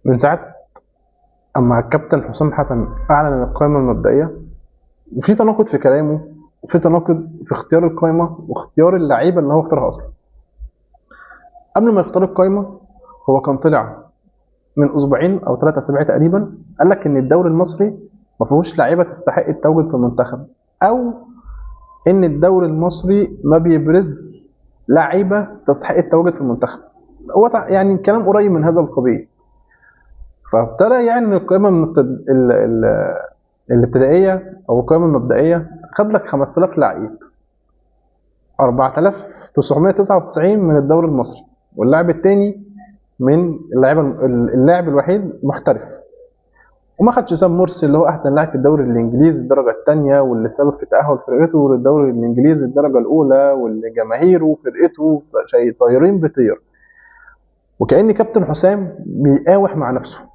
من ساعة أما الكابتن حسام حسن أعلن القائمة المبدئية، وفي تناقض في كلامه وفي تناقض في اختيار القائمة واختيار اللعيبة اللي هو اختارها أصلا. قبل ما يختار القائمة هو كان طلع من أسبوعين أو 3 أسابيع تقريبا، قال لك إن الدوري المصري ما فيهوش لعيبة تستحق التواجد في المنتخب، أو إن الدوري المصري ما بيبرز لعيبة تستحق التواجد في المنتخب. هو يعني كلام قريب من هذا القبيل. فابتدى يعني إن القائمة الابتدائية أو القائمة المبدئية خد لك 5000 لعيب، 4999 من الدوري المصري، واللاعب الثاني من اللاعب الوحيد محترف. وما خدش سام مرسي اللي هو احسن لاعب في الدوري الانجليزي الدرجه الثانيه، واللي سبب في تاهل فرقته للدوري الانجليزي الدرجه الاولى، واللي جماهيره فرقته شيء طايرين بطير. وكأن كابتن حسام بيقاوح مع نفسه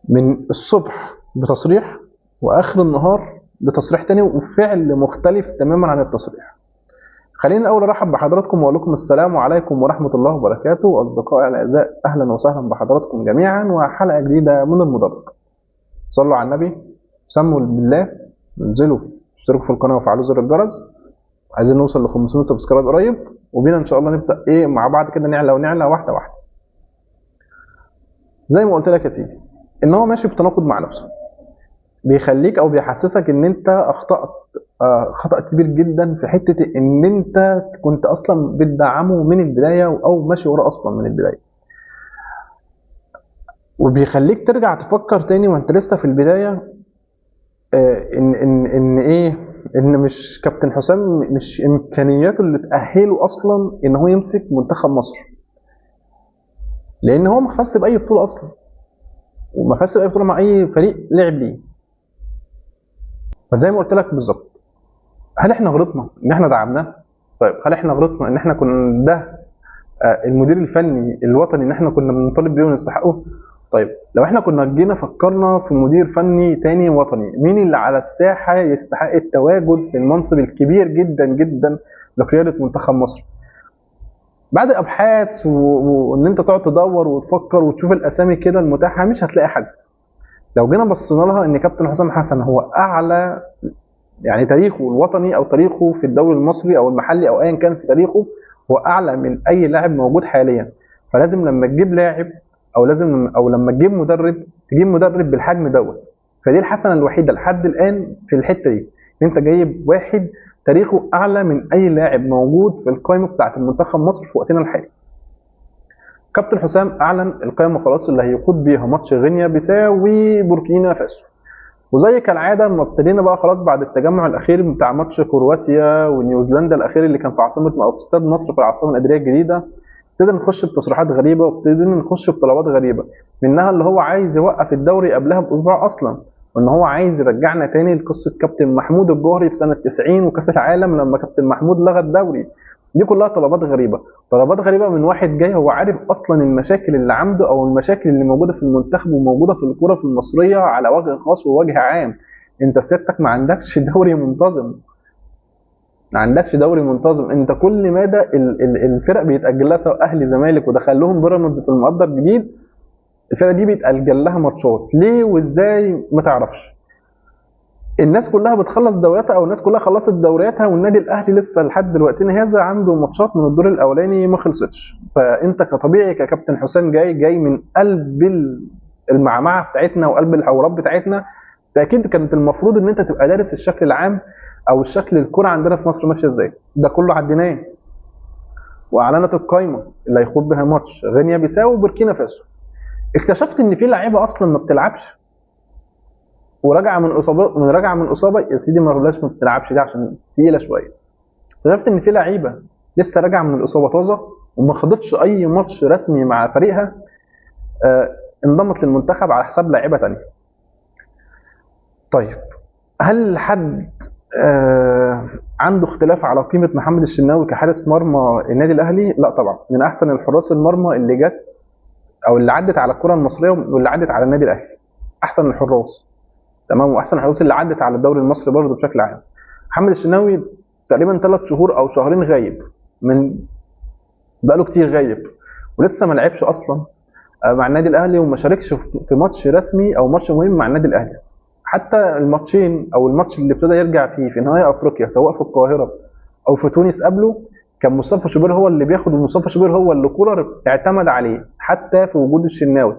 من الصبح بتصريح واخر النهار بتصريح تاني وفعل مختلف تماما عن التصريح. خلينا الاول ارحب بحضراتكم واقول لكم السلام عليكم ورحمه الله وبركاته. اصدقائي الاعزاء، اهلا وسهلا بحضراتكم جميعا وحلقه جديده من المدرج. صلوا على النبي، سموا بالله، انزلوا اشتركوا في القناه وفعلوا زر الجرس. عايزين نوصل ل 500 سبسكرايب قريب، وبينا ان شاء الله نبدا مع بعض كده نعلى ونعلى واحده واحده. زي ما قلت لك يا سيدي، ان هو ماشي بتناقض مع نفسه، بيخليك او بيحسسك ان انت اخطات خطأ كبير جدا في حته ان انت كنت اصلا بتدعمه من البدايه او ماشي وراه اصلا من البدايه، وبيخليك ترجع تفكر تاني وانت لسه في البدايه. ان ايه، ان مش كابتن حسام مش امكانياته اللي تاهله اصلا ان هو يمسك منتخب مصر، لان هو ما فاز باي بطوله اصلا، وما فاز باي بطوله مع اي فريق لعب ليه. فزي ما قلت لك بالظبط، هل احنا غلطنا ان احنا دعمناه؟ طيب هل احنا غلطنا ان احنا كنا ده المدير الفني الوطني ان احنا كنا بنطالب بيه ونستحقه؟ طيب لو احنا كنا جينا فكرنا في مدير فني تاني وطني، مين اللي على الساحه يستحق التواجد في المنصب الكبير جدا جدا لقياده منتخب مصر؟ بعد ابحاث وان انت تقعد تدور وتفكر وتشوف الاسامي كده المتاحه، مش هتلاقي حد. لو جينا بصينا لها ان كابتن حسام حسن هو اعلى، يعني تاريخه الوطني او تاريخه في الدوري المصري او المحلي او ايا كان في تاريخه هو اعلى من اي لاعب موجود حاليا. فلازم لما تجيب لاعب او لما تجيب مدرب، تجيب مدرب بالحجم دوت. فدي الحسنه الوحيده لحد الان في الحته دي، ان انت جايب واحد تاريخه اعلى من اي لاعب موجود في القائمه بتاعه المنتخب مصر في وقتنا الحالي. كابتن حسام اعلن القائمه خلاص اللي هيقود بيها ماتش غينيا بيساو وبوركينا فاسو. وزي كالعاده لما ابتدينا بقى خلاص بعد التجمع الاخير بتاع ماتش كرواتيا ونيوزيلندا الاخير اللي كان في عاصمه او في استاد مصر في العاصمه الاداريه الجديده، ابتدينا نخش بتصريحات غريبه وابتدينا نخش بطلبات غريبه، منها اللي هو عايز يوقف الدوري قبلها باسبوع اصلا، وان هو عايز يرجعنا تاني لقصه كابتن محمود الجوهري في سنه 90 وكاس العالم لما كابتن محمود لغى الدوري. دي كلها طلبات غريبه، طلبات غريبه من واحد جاي هو عارف اصلا المشاكل اللي عنده او المشاكل اللي موجوده في المنتخب وموجوده في الكره في المصريه على وجه خاص ووجه عام. انت سيادتك ما عندكش دوري منتظم، ما عندكش دوري منتظم. انت كل مدى الفرق بيتاجل لها، سواء اهلي زمالك ودخل لهم بيراميدز في المقدر الجديد، الفرقه دي بيتاجل لها ماتشات ليه وازاي ما تعرفش. الناس كلها بتخلص دورياتها او الناس كلها خلصت دورياتها، والنادي الاهلي لسه لحد دلوقتي هذا عنده ماتشات من الدور الاولاني ما خلصتش. فانت كطبيعي ككابتن حسام جاي من قلب المعمعه بتاعتنا وقلب الحوارات بتاعتنا، فاكيد كانت المفروض ان انت تبقى دارس الشكل العام او الشكل الكره عندنا في مصر ماشيه ازاي. ده كله عديناه، واعلنت القايمه اللي هيخوض بها ماتش غينيا بيساو وبوركينا فاسو. اكتشفت ان في لعيبه اصلا ما بتلعبش وراجعه من اصابه يا سيدي، ما بلاش ما بتلعبش دي عشان تقيله شويه. اكتشفت ان في لعيبه لسه راجعه من الاصابه طازه وما خدتش اي ماتش رسمي مع فريقها، انضمت للمنتخب على حساب لعيبه ثانيه. طيب هل حد عنده اختلاف على قيمه محمد الشناوي كحارس مرمى النادي الاهلي؟ لا طبعا، من احسن الحراس المرمى اللي جت او اللي عدت على الكره المصريه واللي عدت على النادي الاهلي. احسن الحراس، تمام، واحسن الحراس اللي عدت على الدوري المصري برضه بشكل عام. محمد الشناوي تقريبا 3 شهور او شهرين غايب، من بقاله كتير غايب ولسه ما لعبش اصلا مع النادي الاهلي، وما شاركش في ماتش رسمي او ماتش مهم مع النادي الاهلي. حتى الماتشين او الماتش اللي ابتدى يرجع فيه في نهائي افريقيا سواء في القاهره او في تونس قبله، كان مصطفى شوبير هو اللي بياخد، ومصطفى شوبير هو اللي كولر اعتمد عليه حتى في وجود الشناوي.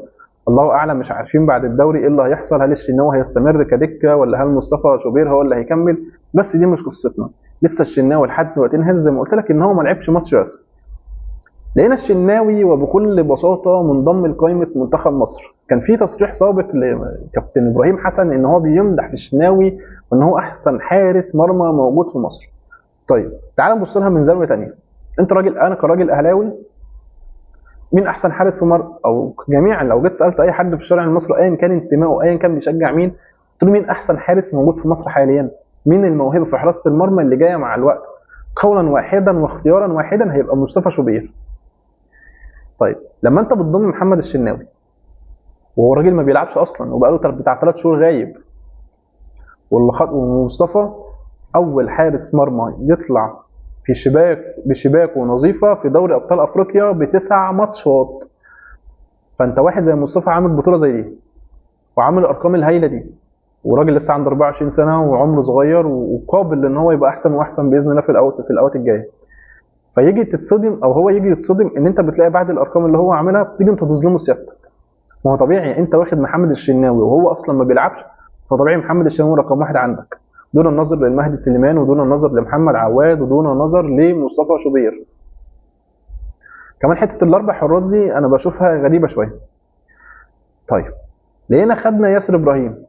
الله اعلم، مش عارفين بعد الدوري ايه اللي هيحصل، هل الشناوي هيستمر كدكه ولا هل مصطفى شوبير هو اللي هيكمل، بس دي مش قصتنا. لسه الشناوي لحد دلوقتي انهز زي ما قلت لك ان هو ما لعبش ماتش رسمي. لقينا الشناوي وبكل بساطه منضم لقائمه منتخب مصر. كان في تصريح سابق لكابتن ابراهيم حسن ان هو بيمدح في الشناوي وان هو احسن حارس مرمى موجود في مصر. طيب تعال نبص لها من زاويه ثانيه. انت راجل، انا كراجل اهلاوي، مين احسن حارس في مصر؟ او جميعا لو جيت سالت اي حد في الشارع المصري ايا كان انتمائه، ايا كان بيشجع مين، قلت له مين احسن حارس موجود في مصر حاليا؟ مين الموهبه في حراسه المرمى اللي جايه مع الوقت؟ قولا واحدا واختيارا واحدا هيبقى مصطفى شوبير. طيب لما انت بتضم محمد الشناوي وهو راجل ما بيلعبش اصلا وبقاله بتاع 3 شهور غايب، ومصطفى اول حارس مرمى يطلع في بشباكه نظيفه في دوري ابطال افريقيا ب9 ماتشات، فانت واحد زي مصطفى عامل بطوله زي دي وعامل الارقام الهائله دي، وراجل لسه عنده 24 سنه وعمره صغير وقابل ان هو يبقى احسن واحسن باذن الله في الاوقات الجايه. فيجي تتصدم او هو يجي يتصدم ان انت بتلاقي بعد الارقام اللي هو عاملها بتيجي انت تظلمه سيادتك. ما هو طبيعي، انت واخد محمد الشناوي وهو اصلا ما بيلعبش، فطبيعي محمد الشناوي رقم واحد عندك، دون النظر للمهدي سليمان ودون النظر لمحمد عواد ودون النظر لمصطفى شوبير. كمان حته الاربع حراس دي انا بشوفها غريبه شويه. طيب لقينا خدنا ياسر ابراهيم.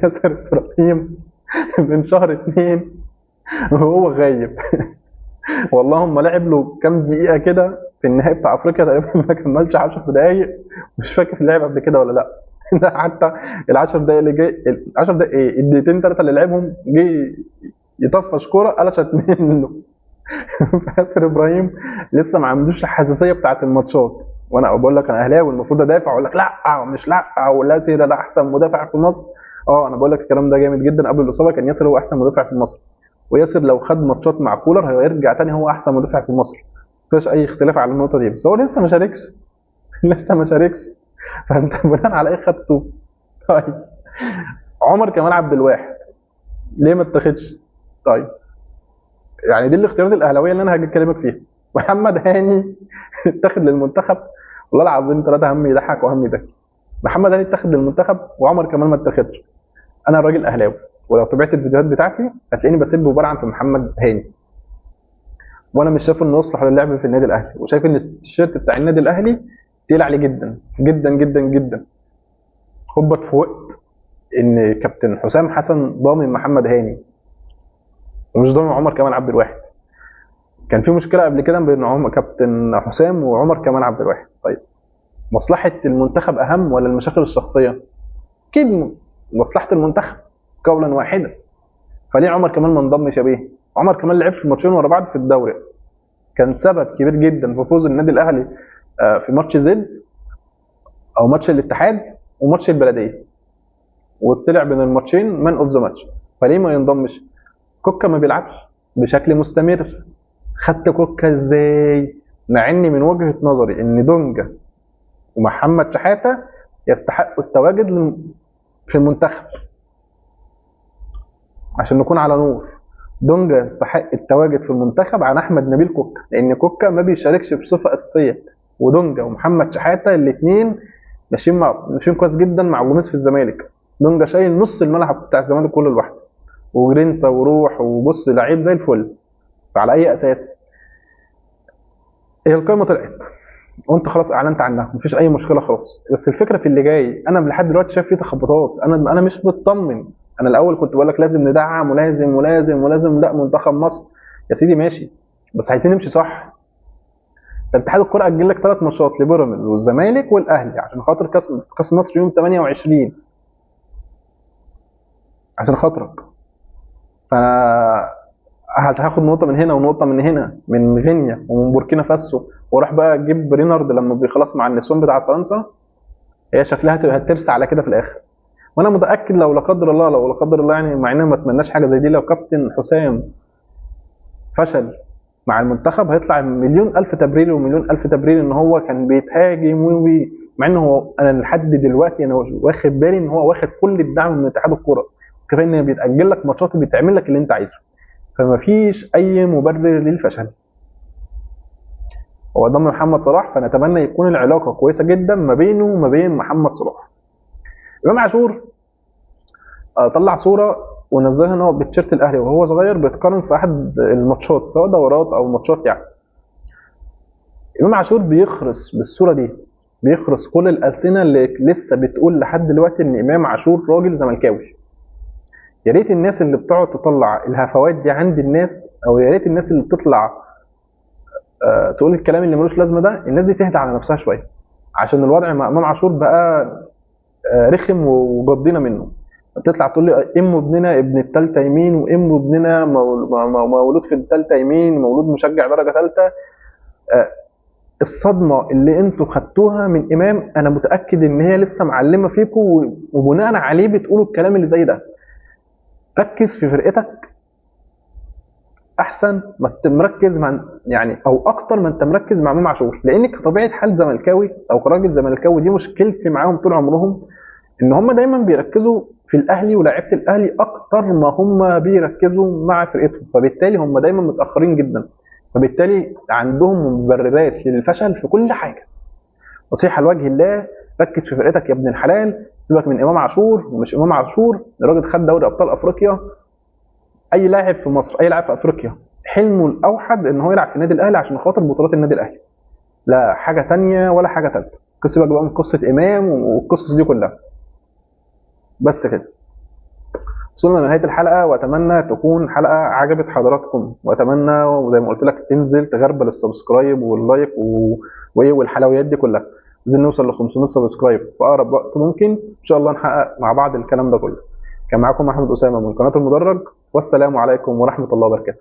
ياسر ابراهيم من شهر 2 وهو غايب. والله ما لعب له كام دقيقه كده في النهائي بتاع افريقيا تقريبا، ما كملش 10 دقائق، مش فاكر لعب قبل كده ولا لا. ده حتى ال 10 دقائق اللي جاي، ال 10 دقائق ايه، الدقيقتين ثلاثه اللي لعبهم جه يطفش كوره قلشت منه. ياسر ابراهيم لسه ما عندوش الحساسيه بتاعت الماتشات، وانا بقول لك انا اهلاوي المفروض ادافع اقول لك لا مش لا، ولا سير ده احسن مدافع في مصر. انا بقول لك الكلام ده جامد جدا، قبل الاصابه كان ياسر هو احسن مدافع في مصر، وياسر لو خد ماتشات مع كولر هيرجع تاني هو احسن مدافع في مصر، مفيش اي اختلاف على النقطه دي، بس هو لسه ما شاركش. لسه ما شاركش، فانت بناء على ايه خدته؟ طيب عمر كمال عبد الواحد ليه ما اتاخدش؟ طيب يعني دي الاختيارات الاهلاويه اللي انا هاجي اكلمك فيها. محمد هاني اتاخد للمنتخب، والله العظيم 3 هم يضحك وهم يبكي. محمد هاني اتاخد للمنتخب وعمر كمال ما اتاخدش. انا راجل اهلاوي، ولو تابعت الفيديوهات بتاعتي هتلاقيني بسب وبلعن في محمد هاني، وانا مش شايف انه يصلح للعب في النادي الاهلي، وشايف ان التيشيرت بتاع النادي الاهلي تقيل عليه جدا جدا جدا جدا. خبط في وقت ان كابتن حسام حسن ضامن محمد هاني ومش ضامن عمر كمال عبد الواحد. كان في مشكله قبل كده بين كابتن حسام وعمر كمال عبد الواحد. طيب مصلحه المنتخب اهم ولا المشاكل الشخصيه؟ اكيد مصلحه المنتخب قولا واحدا. فليه عمر كمال ما انضمش بيه؟ عمر كمال لعب في ماتشين ورا بعض في الدوري، كان سبب كبير جدا في فوز النادي الاهلي في ماتش زد او ماتش الاتحاد وماتش البلديه، وطلع بين الماتشين مان اوف ذا ماتش. فليه ما ينضمش؟ كوكا ما بيلعبش بشكل مستمر. خدت كوكا ازاي؟ مع اني من وجهه نظري ان دونجا ومحمد شحاته يستحقوا التواجد في المنتخب. عشان نكون على نور، دونجا يستحق التواجد في المنتخب عن احمد نبيل كوكا، لان كوكا ما بيشاركش بصفه اساسيه، ودونجا ومحمد شحاته الاثنين ماشيين كويس جدا مع جوميز في الزمالك. دونجا شايل نص الملعب بتاع الزمالك كله لوحده، وجرينتا وروح وبص لعيب زي الفل. فعلى اي اساس؟ هي القائمه طلعت وانت خلاص اعلنت عنها، مفيش اي مشكله خلاص، بس الفكره في اللي جاي. انا لحد دلوقتي شايف فيه تخبطات، انا مش مطمن. انا الاول كنت بقول لك لازم ندعم ولازم ولازم ولازم، لا منتخب مصر يا سيدي ماشي، بس عايزين نمشي صح. اتحاد الكره اجل لك 3 ماتشات لبيراميدز والزمالك والاهلي عشان خاطر كاس مصر يوم 28 عشان خاطرك. فانا هاخد نقطه من هنا ونقطه من هنا، من غينيا ومن بوركينا فاسو، واروح بقى اجيب رينارد لما بيخلص مع النسوان بتاع فرنسا. هي شكلها هترسى على كده في الاخر. وانا متاكد لو لا قدر الله، يعني مع اننا ما اتمناش حاجه زي دي، لو كابتن حسام فشل مع المنتخب هيطلع مليون الف تبرير ومليون الف تبرير ان هو كان بيتهاجم مع انه هو انا لحد دلوقتي انا واخد بالي ان هو واخد كل الدعم من اتحاد الكوره، كفايه ان بيتاجل لك ماتشات وبيتعمل لك اللي انت عايزه، فما فيش اي مبرر للفشل. هو ضم محمد صلاح، فنتمنى يكون العلاقه كويسه جدا ما بينه وما بين محمد صلاح. امام عاشور طلع صوره ونزلها ان هو بتيشيرت الاهلي وهو صغير بيتقارن في احد الماتشات سواء دورات او ماتشات يعني. امام عاشور بيخرس بالصوره دي، بيخرس كل الالسنه اللي لسه بتقول لحد دلوقتي ان امام عاشور راجل زملكاوي. يا ريت الناس اللي بتقعد تطلع الهفوات دي عند الناس، او يا ريت الناس اللي بتطلع تقول الكلام اللي ملوش لازمه ده، الناس دي تهدى على نفسها شويه، عشان الوضع مع امام عاشور بقى رخم وجضينا منه. بتطلع تقول لي ام ابننا ابن الثالثه يمين، وام ابننا مولود في الثالثه يمين، مولود مشجع درجه ثالثه. الصدمه اللي انتوا خدتوها من امام انا متاكد ان هي لسه معلمه فيكم، وبناء عليه بتقولوا الكلام اللي زي ده. ركز في فرقتك احسن ما انت مركز مع يعني، او اكتر ما انت مركز مع امام عاشور، لانك كطبيعه حال زملكاوي او كراجل زملكاوي دي مشكلتي معاهم طول عمرهم، ان هم دايما بيركزوا في الاهلي ولاعيبه الاهلي اكتر ما هم بيركزوا مع فرقتهم، فبالتالي هم دايما متاخرين جدا، فبالتالي عندهم مبررات للفشل في كل حاجه. نصيحه لوجه الله، ركز في فرقتك يا ابن الحلال، سيبك من امام عاشور. ومش امام عاشور، الراجل خد دوري ابطال افريقيا. اي لاعب في مصر، اي لاعب في افريقيا حلمه الاوحد ان هو يلعب في النادي الاهلي عشان خاطر بطولات النادي الاهلي، لا حاجه تانية ولا حاجه ثالثه. سيبك بقى من قصه امام والقصص دي كلها. بس كده وصلنا لنهايه الحلقه، واتمنى تكون حلقه عجبت حضراتكم، واتمنى وزي ما قلت لك تنزل تغربل السبسكرايب واللايك والحلويات دي كلها. عايزين نوصل ل 500 سبسكرايب في اقرب وقت ممكن، ان شاء الله نحقق مع بعض الكلام ده كله. كان معاكم احمد اسامه من قناه المدرج، والسلام عليكم ورحمه الله وبركاته.